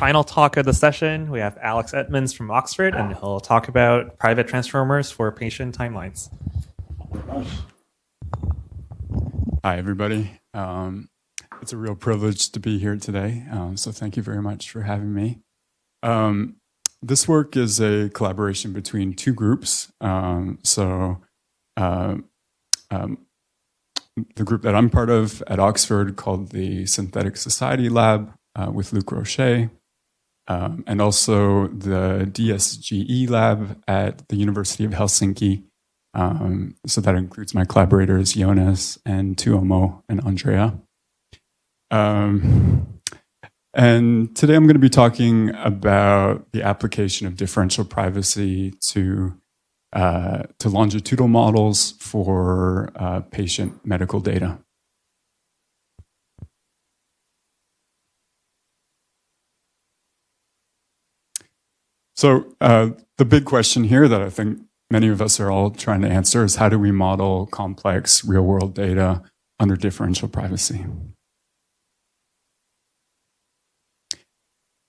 final talk of the session, we have Alex Edmonds from Oxford, and he'll talk about private transformers for patient timelines. Hi, everybody. It's a real privilege to be here today, so thank you very much for having me. This work is a collaboration between two groups. The group that I'm part of at Oxford, called the Synthetic Society Lab, with Luc Rocher, and also the DSGE Lab at the University of Helsinki. So that includes my collaborators, Jonas and Tuomo and Andrea. And today I'm going to be talking about the application of differential privacy to longitudinal models for patient medical data. So the big question here that I think many of us are all trying to answer is, how do we model complex real-world data under differential privacy?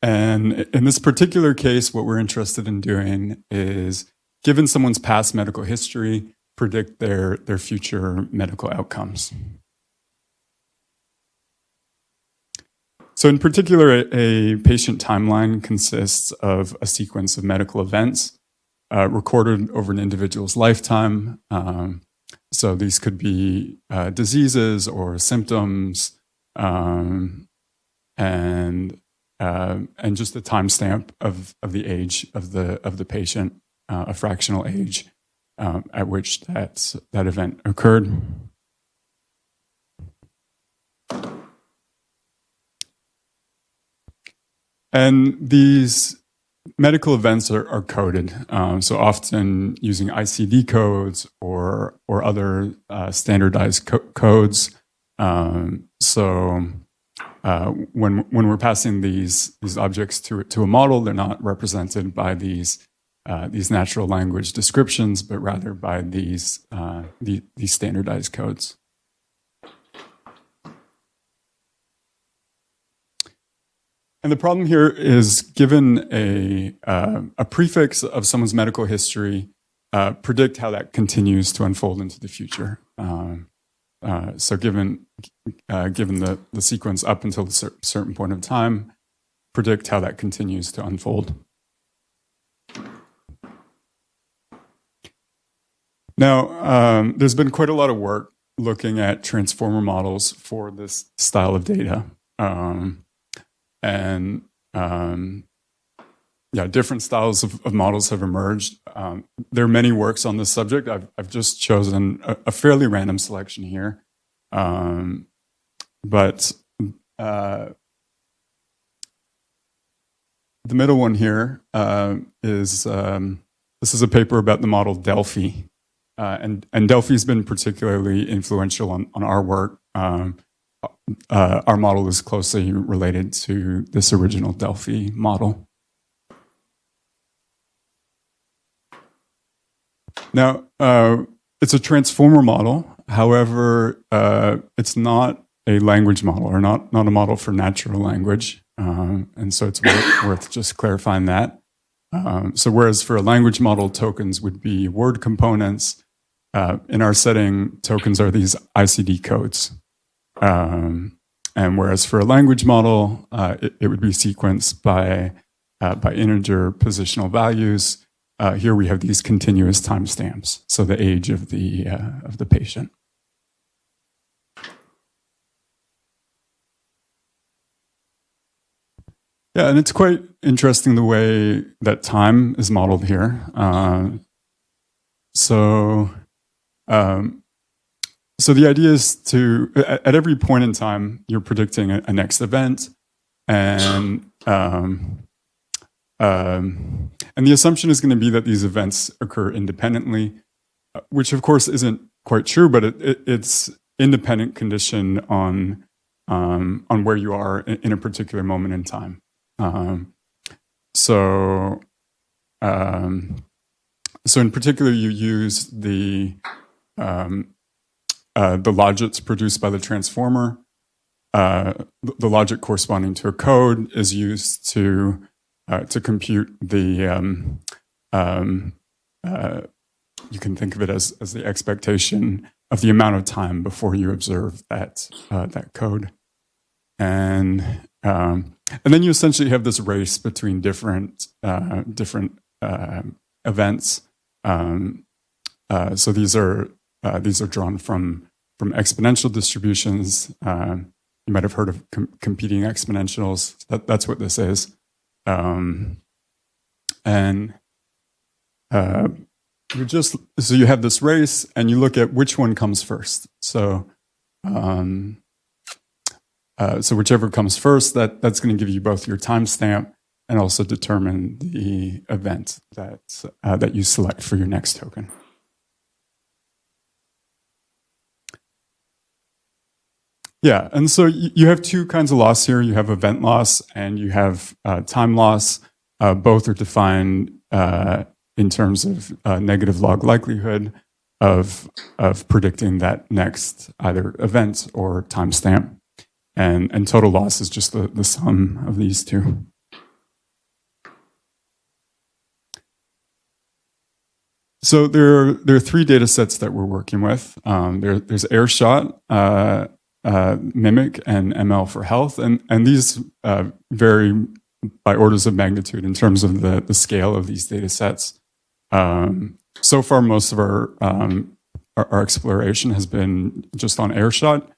And in this particular case, what we're interested in doing is, given someone's past medical history, predict their future medical outcomes. So in particular, a patient timeline consists of a sequence of medical events recorded over an individual's lifetime. So these could be diseases or symptoms, and just the timestamp of the age of the patient, a fractional age at which that event occurred. And these medical events are coded, so often using ICD codes or other standardized codes. When we're passing these objects to a model, they're not represented by these natural language descriptions, but rather by these standardized codes. And the problem here is, given a prefix of someone's medical history, predict how that continues to unfold into the future. So given the sequence up until a certain point of time, predict how that continues to unfold. Now, there's been quite a lot of work looking at transformer models for this style of data. Different styles of models have emerged. There are many works on this subject. I've just chosen a fairly random selection here. The middle one here is this is a paper about the model Delphi. And Delphi's been particularly influential on our work. Our model is closely related to this original Delphi model. Now, it's a transformer model. However, it's not a language model, or not a model for natural language. And so it's worth just clarifying that. So whereas for a language model, tokens would be word components, in our setting, tokens are these ICD codes. And whereas for a language model, it would be sequenced by integer positional values. Here we have these continuous timestamps, so the age of the patient. Yeah, and it's quite interesting the way that time is modeled here. So the idea is to, at every point in time, you're predicting a next event, and the assumption is going to be that these events occur independently, which of course isn't quite true, but it's independent condition on where you are in a particular moment in time. So in particular, you use the logits produced by the transformer, the logic corresponding to a code is used to compute the you can think of it as the expectation of the amount of time before you observe that code, and then you essentially have this race between different events. So these are drawn from exponential distributions. You might have heard of competing exponentials. That's what this is, and you have this race, and you look at which one comes first. So whichever comes first, that's going to give you both your timestamp and also determine the event that you select for your next token. Yeah, and so you have two kinds of loss here. You have event loss and you have time loss. Both are defined in terms of negative log likelihood of predicting that next either event or timestamp. And total loss is just the sum of these two. So there are three data sets that we're working with. There's Airshot, Mimic, and ML for health. And these vary by orders of magnitude in terms of the scale of these data sets. So far, most of our exploration has been just on Airshot.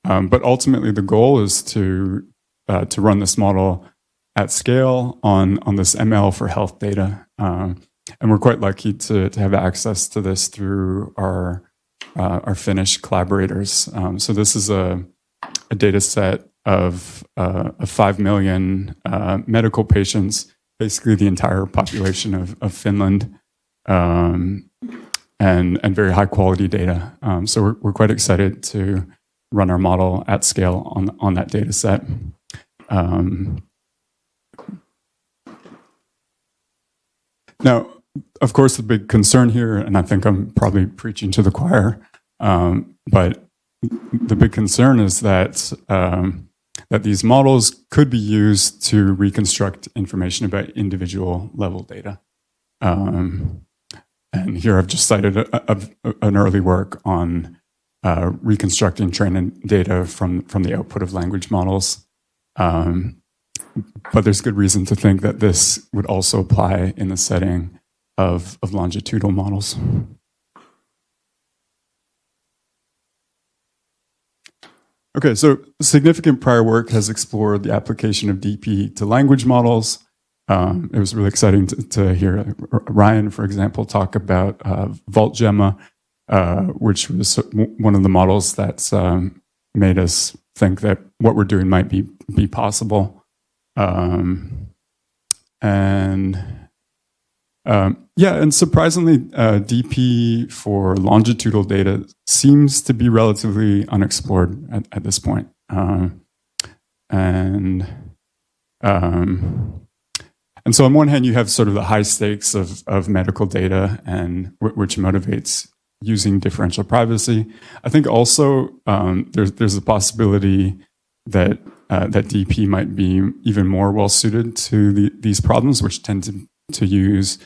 But ultimately, the goal is to run this model at scale on this ML for health data. And we're quite lucky to have access to this through our Finnish collaborators. So this is a data set of 5 million medical patients, basically the entire population of Finland, and very high quality data. So we're quite excited to run our model at scale on that data set. Now, of course, the big concern here, and I think I'm probably preaching to the choir, but the big concern is that these models could be used to reconstruct information about individual level data. And here I've just cited an early work on reconstructing training data from the output of language models. But there's good reason to think that this would also apply in the setting of longitudinal models. Okay, so significant prior work has explored the application of DP to language models. It was really exciting to hear Ryan, for example, talk about VaultGemma, which was one of the models that's made us think that what we're doing might be possible. And surprisingly, DP for longitudinal data seems to be relatively unexplored at this point. And so on one hand, you have sort of the high stakes of medical data, and which motivates using differential privacy. I think also there's a possibility that DP might be even more well suited to these problems, which tend to use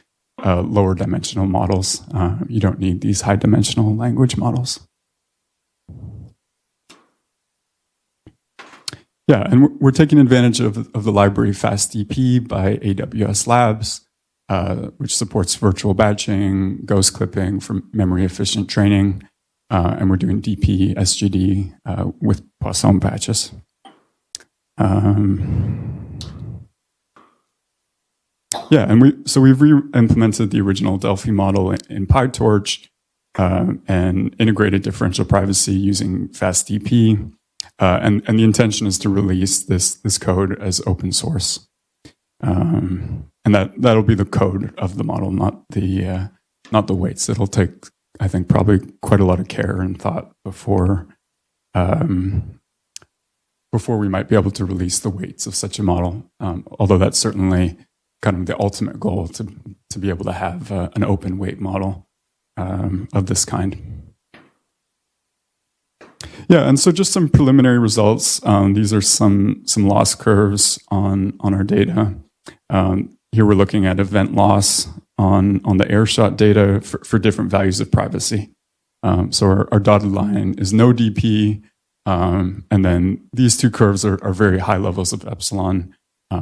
lower dimensional models. You don't need these high dimensional language models. Yeah, and we're taking advantage of the library FastDP by AWS Labs, which supports virtual batching, ghost clipping for memory efficient training, and we're doing DP SGD with Poisson batches. And we've re-implemented the original Delphi model in PyTorch and integrated differential privacy using FastDP. And the intention is to release this code as open source, and that'll be the code of the model, not the weights. It'll take, I think, probably quite a lot of care and thought before we might be able to release the weights of such a model. Although that's certainly kind of the ultimate goal, to be able to have an open weight model of this kind. Yeah, and so just some preliminary results. These are some loss curves on our data. Here we're looking at event loss on the AirShot data for different values of privacy. So our dotted line is no DP, and then these two curves are very high levels of epsilon.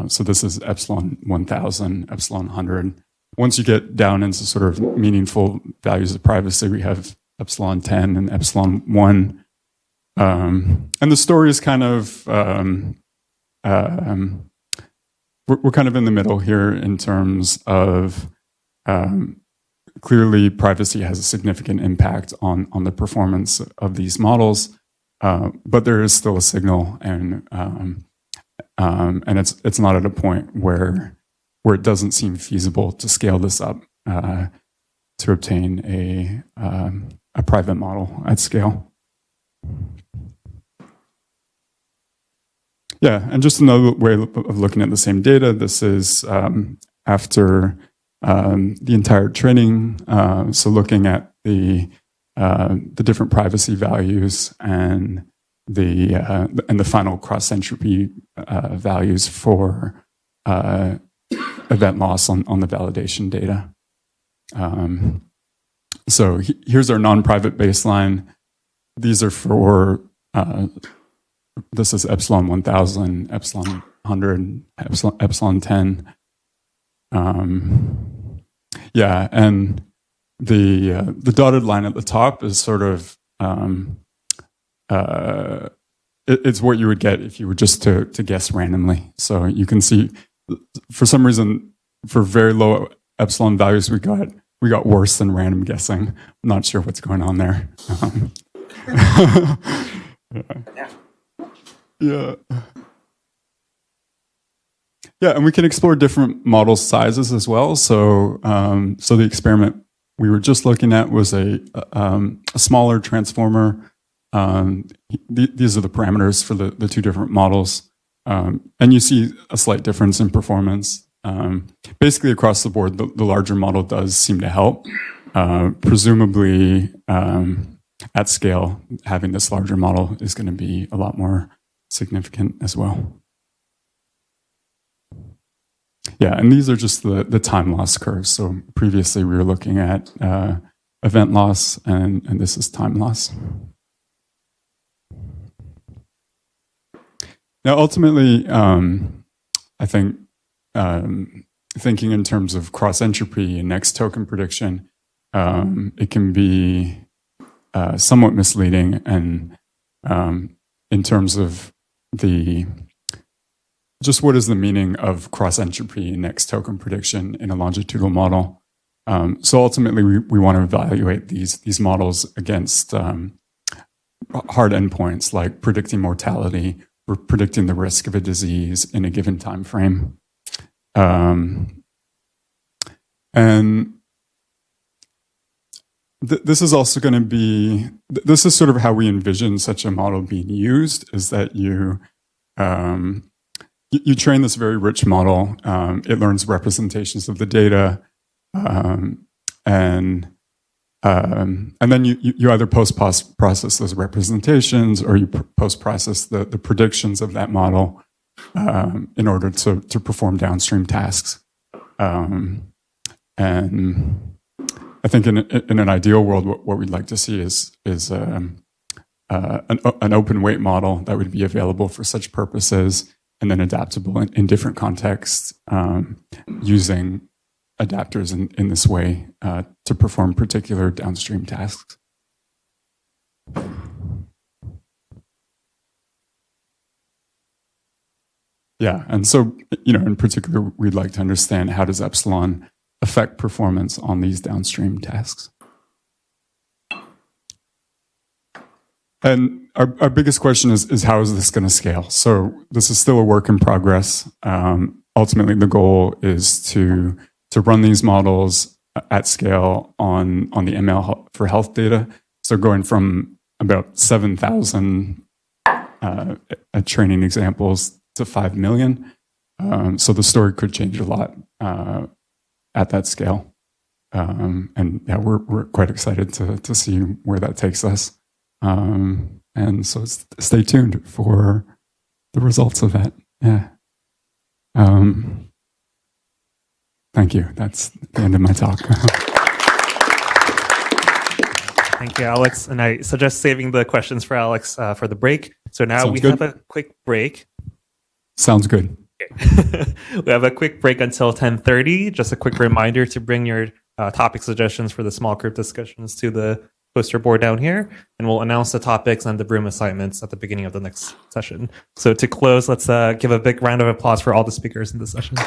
So this is epsilon 1000, epsilon 100. Once you get down into sort of meaningful values of privacy, we have epsilon 10 and epsilon 1. And the story is kind of, we're kind of in the middle here in terms of clearly privacy has a significant impact on the performance of these models, but there is still a signal, and it's not at a point where it doesn't seem feasible to scale this up to obtain a private model at scale. Yeah, and just another way of looking at the same data. This is after the entire training. So looking at the different privacy values and the final cross entropy values for event loss on the validation data. So here's our non-private baseline. These are for this is epsilon 1000, epsilon 100, epsilon 10. Yeah, and the dotted line at the top is sort of it's what you would get if you were just to guess randomly. So you can see, for some reason, for very low epsilon values, we got worse than random guessing. I'm not sure what's going on there. Yeah. Yeah, and we can explore different model sizes as well. So, so the experiment we were just looking at was a smaller transformer. These are the parameters for the two different models, and you see a slight difference in performance. Basically, across the board, the larger model does seem to help. Presumably, at scale, having this larger model is going to be a lot more significant as well. Yeah, and these are just the time loss curves. So previously we were looking at event loss, and this is time loss. Now, ultimately, I think thinking in terms of cross entropy and next token prediction, it can be somewhat misleading, and in terms of just what is the meaning of cross entropy and next token prediction in a longitudinal model. So ultimately, we want to evaluate these models against hard endpoints like predicting mortality or predicting the risk of a disease in a given time frame. And this is also going to be, this is sort of how we envision such a model being used, is that you train this very rich model. It learns representations of the data, and then you either post-process those representations, or you post-process the predictions of that model in order to perform downstream tasks. And I think in an ideal world, what we'd like to see is an open weight model that would be available for such purposes, and then adaptable in different contexts, using adapters in this way to perform particular downstream tasks. Yeah, and so, in particular, we'd like to understand how does epsilon affect performance on these downstream tasks. And our biggest question is how is this going to scale? So this is still a work in progress. Ultimately, the goal is to run these models at scale on the ML for health data. So going from about 7,000 training examples to 5 million. So the story could change a lot at that scale. And yeah, we're quite excited to see where that takes us. And so stay tuned for the results of that. Yeah. Thank you. That's the end of my talk. Thank you, Alex. And I suggest saving the questions for Alex for the break. So now Sounds we good. have a quick break. Sounds good. We have a quick break until 10:30. Just a quick reminder to bring your topic suggestions for the small group discussions to the poster board down here, and we'll announce the topics and the room assignments at the beginning of the next session. So to close, let's give a big round of applause for all the speakers in this session.